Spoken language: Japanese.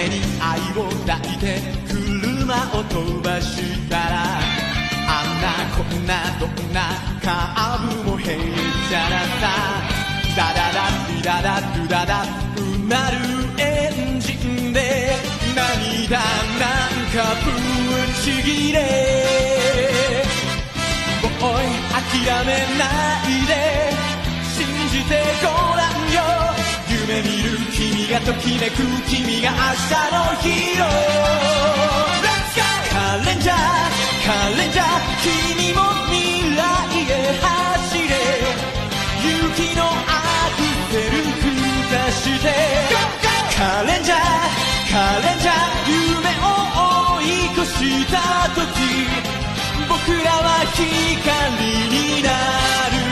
胸に愛を抱いて車を飛ばしたら、あんなこんなどんなカーブもへっちゃらさ、ダダダディダダドゥダダうなるエンジンで涙なんかぶっちぎれ、おい諦めないで信じてごらんよ、夢見る君がときめく君が明日のヒーロー。 Let's go! カレンジャーカレンジャー君も未来へ走れ、勇気のアクセル下して カレンジャーカレンジャー夢を追い越した時僕らは光になる。